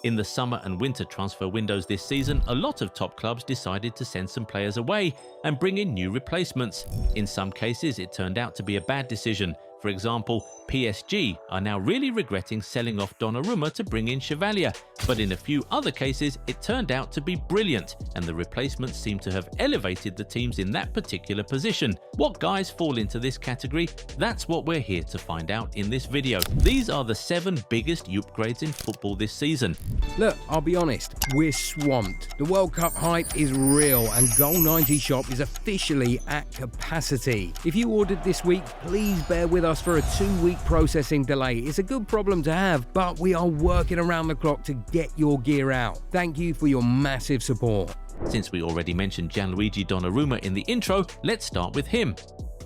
In the summer and winter transfer windows this season, a lot of top clubs decided to send some players away and bring in new replacements. In some cases, it turned out to be a bad decision. For example, PSG are now really regretting selling off Donnarumma to bring in Chevalier, but in a few other cases it turned out to be brilliant, and the replacements seem to have elevated the teams in that particular position. What guys fall into this category? That's what we're here to find out in this video. These are the 7 biggest upgrades in football this season. Look, I'll be honest, we're swamped. The World Cup hype is real and Goal90 Shop is officially at capacity. If you ordered this week, please bear with us for a 2-week processing delay. It's a good problem to have, but we are working around the clock to get your gear out. Thank you for your massive support. Since we already mentioned Gianluigi Donnarumma in the intro, let's start with him.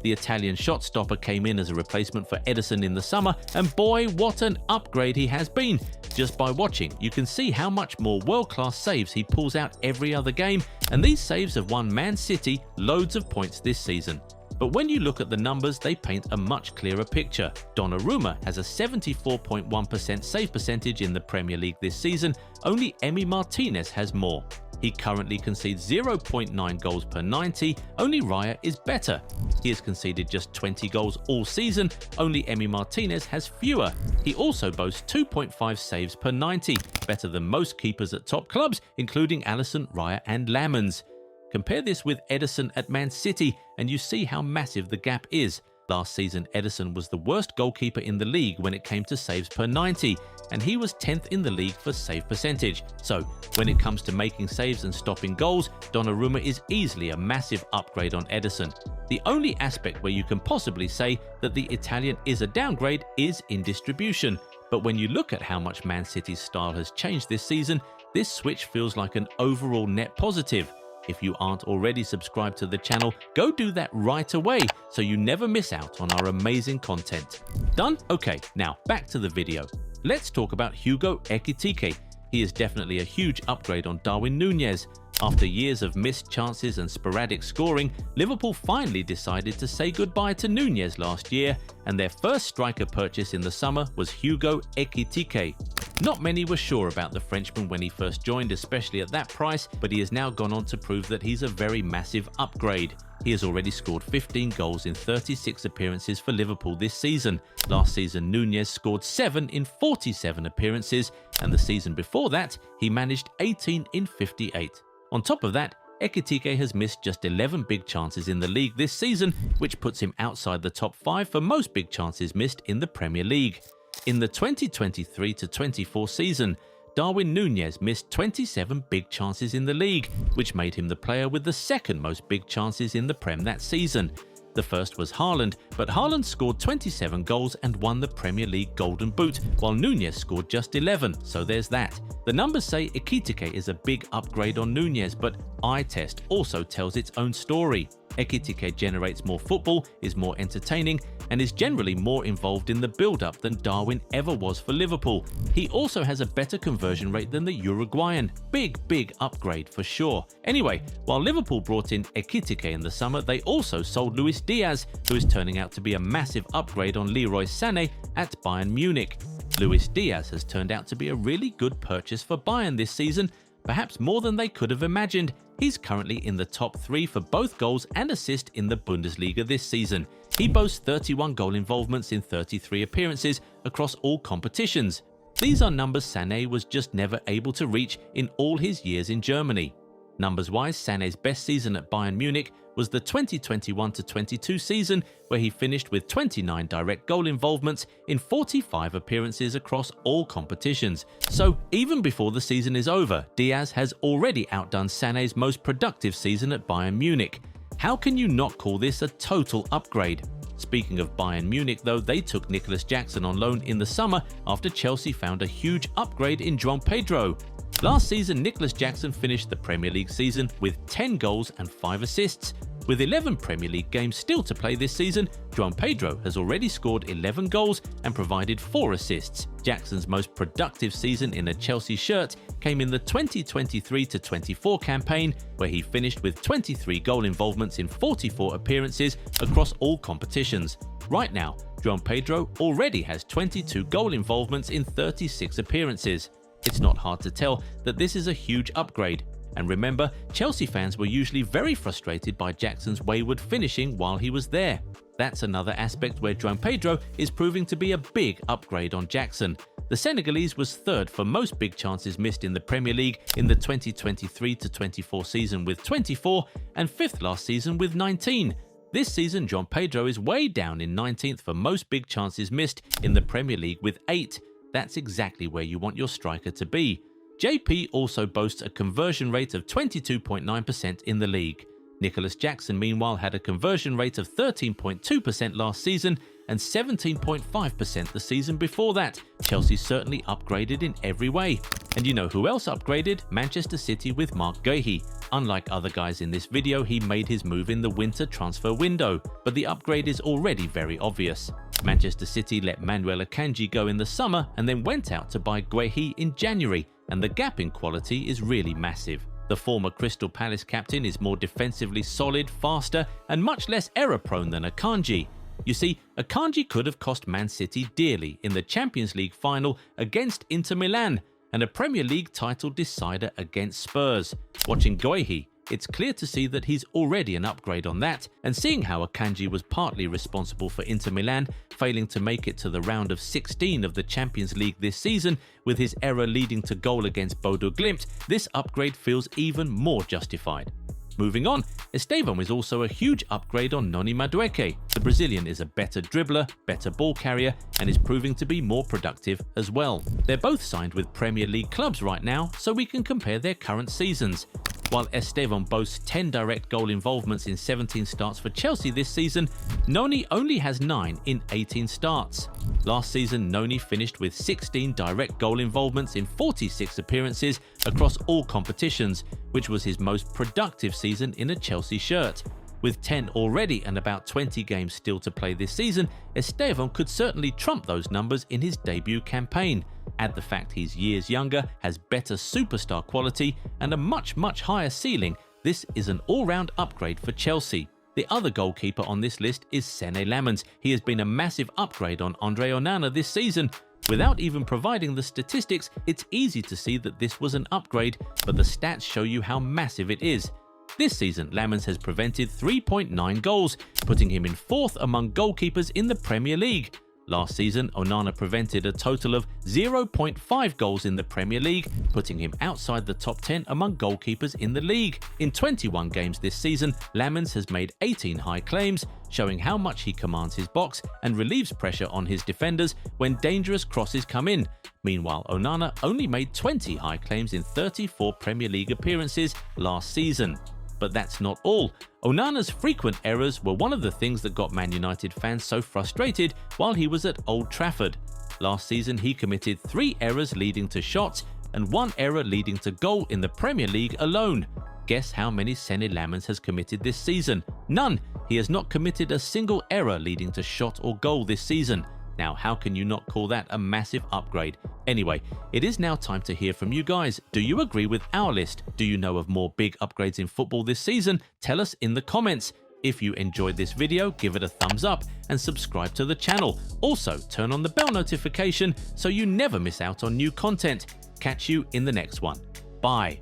The Italian shot stopper came in as a replacement for Ederson in the summer, and boy, what an upgrade he has been. Just by watching, you can see how much more world-class saves he pulls out every other game, and these saves have won Man City loads of points this season. But when you look at the numbers, they paint a much clearer picture. Donnarumma has a 74.1% save percentage in the Premier League this season. Only Emi Martinez has more. He currently concedes 0.9 goals per 90, only Raya is better. He has conceded just 20 goals all season, only Emi Martinez has fewer. He also boasts 2.5 saves per 90, better than most keepers at top clubs, including Ederson, Raya and Lemmens. Compare this with Ederson at Man City and you see how massive the gap is. Last season, Ederson was the worst goalkeeper in the league when it came to saves per 90, and he was 10th in the league for save percentage. So, when it comes to making saves and stopping goals, Donnarumma is easily a massive upgrade on Ederson. The only aspect where you can possibly say that the Italian is a downgrade is in distribution. But when you look at how much Man City's style has changed this season, this switch feels like an overall net positive. If you aren't already subscribed to the channel, go do that right away so you never miss out on our amazing content. Done? Okay, now back to the video. Let's talk about Hugo Ekitike. He is definitely a huge upgrade on Darwin Nunez. After years of missed chances and sporadic scoring, Liverpool finally decided to say goodbye to Nunez last year, and their first striker purchase in the summer was Hugo Ekitike. Not many were sure about the Frenchman when he first joined, especially at that price, but he has now gone on to prove that he's a very massive upgrade. He has already scored 15 goals in 36 appearances for Liverpool this season. Last season, Nunez scored 7 in 47 appearances, and the season before that, he managed 18 in 58. On top of that, Ekitike has missed just 11 big chances in the league this season, which puts him outside the top 5 for most big chances missed in the Premier League. In the 2023-24 season, Darwin Nunez missed 27 big chances in the league, which made him the player with the second most big chances in the Prem that season. The first was Haaland, but Haaland scored 27 goals and won the Premier League Golden Boot, while Nunez scored just 11, so there's that. The numbers say Ekitike is a big upgrade on Nunez, but eye test also tells its own story. Ekitike generates more football, is more entertaining, and is generally more involved in the build-up than Darwin ever was for Liverpool. He also has a better conversion rate than the Uruguayan. Big upgrade for sure. Anyway, while Liverpool brought in Ekitike in the summer, they also sold Luis Diaz, who is turning out to be a massive upgrade on Leroy Sane at Bayern Munich. Luis Diaz has turned out to be a really good purchase for Bayern this season, perhaps more than they could have imagined. He's currently in the top 3 for both goals and assists in the Bundesliga this season. He boasts 31 goal involvements in 33 appearances across all competitions. These are numbers Sane was just never able to reach in all his years in Germany. Numbers-wise, Sane's best season at Bayern Munich was the 2021-22 season, where he finished with 29 direct goal involvements in 45 appearances across all competitions. So even before the season is over, Diaz has already outdone Sane's most productive season at Bayern Munich. How can you not call this a total upgrade? Speaking of Bayern Munich though, they took Nicolas Jackson on loan in the summer after Chelsea found a huge upgrade in Pedro. Last season, Nicolas Jackson finished the Premier League season with 10 goals and 5 assists. With 11 Premier League games still to play this season, Pedro has already scored 11 goals and provided 4 assists. Jackson's most productive season in a Chelsea shirt came in the 2023-24 campaign, where he finished with 23 goal involvements in 44 appearances across all competitions. Right now, Pedro already has 22 goal involvements in 36 appearances. It's not hard to tell that this is a huge upgrade. And remember, Chelsea fans were usually very frustrated by Jackson's wayward finishing while he was there. That's another aspect where Pedro is proving to be a big upgrade on Jackson. The Senegalese was third for most big chances missed in the Premier League in the 2023-24 season with 24 and fifth last season with 19. This season, Pedro is way down in 19th for most big chances missed in the Premier League with 8. That's exactly where you want your striker to be. JP also boasts a conversion rate of 22.9% in the league. Nicholas Jackson, meanwhile, had a conversion rate of 13.2% last season and 17.5% the season before that. Chelsea certainly upgraded in every way. And you know who else upgraded? Manchester City with Guehi. Unlike other guys in this video, he made his move in the winter transfer window, but the upgrade is already very obvious. Manchester City let Akanji go in the summer and then went out to buy Guehi in January, and the gap in quality is really massive. The former Crystal Palace captain is more defensively solid, faster, and much less error-prone than Akanji. You see, Akanji could have cost Man City dearly in the Champions League final against Inter Milan and a Premier League title decider against Spurs. Watching Guehi, it's clear to see that he's already an upgrade on that, and seeing how Akanji was partly responsible for Inter Milan failing to make it to the round of 16 of the Champions League this season, with his error leading to goal against Bodo Glimt, this upgrade feels even more justified. Moving on, Estevao is also a huge upgrade on Madueke. The Brazilian is a better dribbler, better ball carrier, and is proving to be more productive as well. They're both signed with Premier League clubs right now, so we can compare their current seasons. While Estevao boasts 10 direct goal involvements in 17 starts for Chelsea this season, Noni only has 9 in 18 starts. Last season, Noni finished with 16 direct goal involvements in 46 appearances across all competitions, which was his most productive season in a Chelsea shirt. With 10 already and about 20 games still to play this season, Estevao could certainly trump those numbers in his debut campaign. Add the fact he's years younger, has better superstar quality, and a much higher ceiling, this is an all-round upgrade for Chelsea. The other goalkeeper on this list is Sane Lemmens. He has been a massive upgrade on Onana this season. Without even providing the statistics, it's easy to see that this was an upgrade, but the stats show you how massive it is. This season, Lemmens has prevented 3.9 goals, putting him in 4th among goalkeepers in the Premier League. Last season, Onana prevented a total of 0.5 goals in the Premier League, putting him outside the top 10 among goalkeepers in the league. In 21 games this season, Lemmens has made 18 high claims, showing how much he commands his box and relieves pressure on his defenders when dangerous crosses come in. Meanwhile, Onana only made 20 high claims in 34 Premier League appearances last season. But that's not all. Onana's frequent errors were one of the things that got Man United fans so frustrated while he was at Old Trafford. Last season, he committed 3 errors leading to shots and 1 error leading to goal in the Premier League alone. Guess how many Sane Lemmens has committed this season? None. He has not committed a single error leading to shot or goal this season. Now, how can you not call that a massive upgrade? Anyway, it is now time to hear from you guys. Do you agree with our list? Do you know of more big upgrades in football this season? Tell us in the comments. If you enjoyed this video, give it a thumbs up and subscribe to the channel. Also, turn on the bell notification so you never miss out on new content. Catch you in the next one. Bye.